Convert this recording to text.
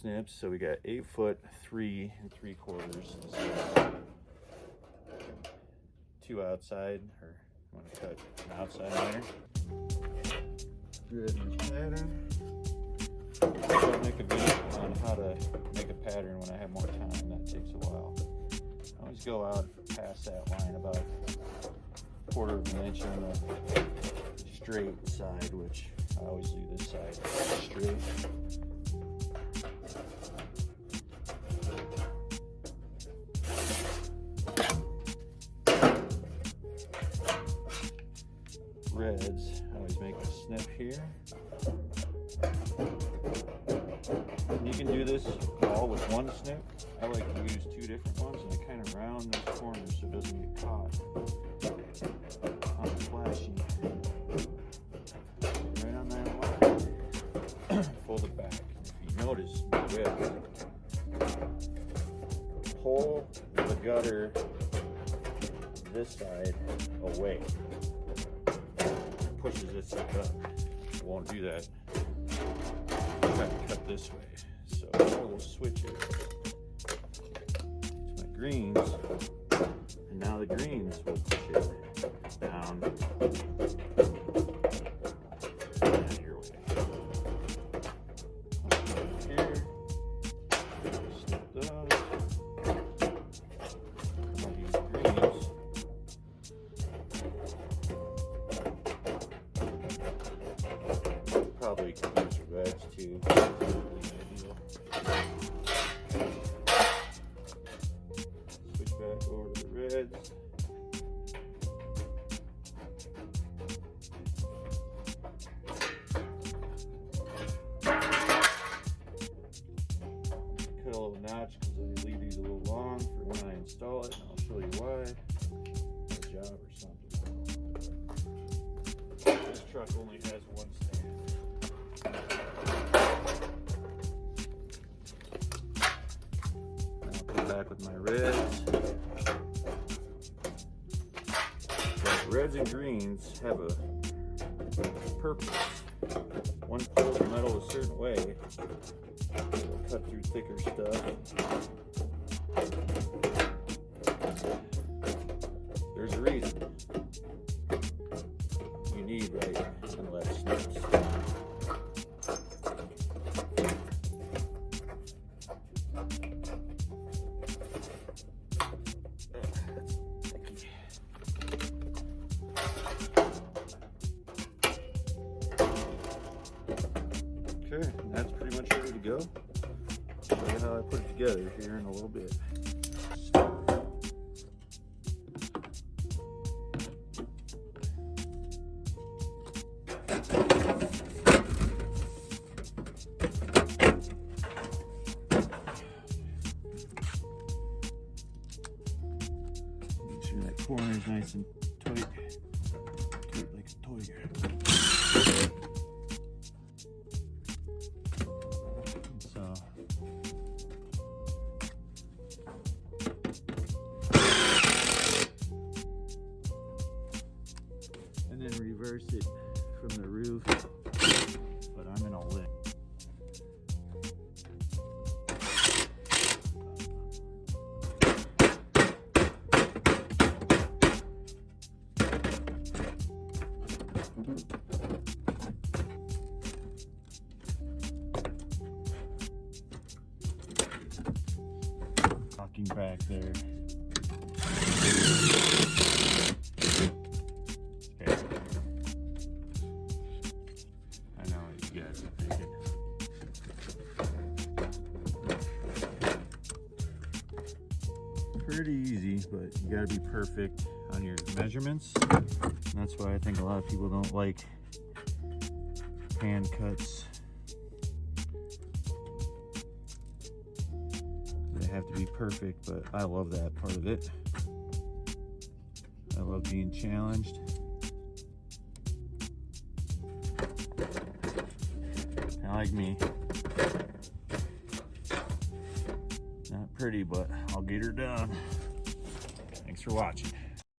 snips. So we got 8 foot 3 3/4. 2 outside, or I'm gonna cut an outside there. Thread and pattern. I'll make a video on how to make a pattern when I have more time. That takes a while. I always go out past that line about 1/4 of an inch on the straight side, which I always leave this side straight. Reds, I always make a snip here. And you can do this all with one snip. I like to use 2 different ones, and I kind of round those corners so it doesn't get caught on the flashing. Right on that line. Fold it back. If you notice, pull the gutter this side away. Pushes it up. It won't do that. Try to cut this way. So we'll switch it to my greens. And now the greens will push it down your way. Here. Snip those. I'll use greens. Probably could use reds too. Switch back over to the reds. Cut a little notch because I leave these a little long for when I install it, and I'll show you why. Good job or something. This truck only has one stand. I'll come back with my reds. But reds and greens have a purpose. One pulls the metal a certain way, it'll cut through thicker stuff. There's a reason. You need right and left snips. Okay, that's pretty much ready to go. Show you how I put it together here in a little bit. Make sure that corner is nice and tight. Tight like a toy. And then reverse it from the roof, but I'm in a lip. Talking back there. Okay. I know what you guys are thinking. Pretty easy, but you gotta be perfect on your measurements. And that's why I think a lot of people don't like hand cuts. They have to be perfect, but I love that part of it. I love being challenged. Not like me. Not pretty, but I'll get her done. Thanks for watching.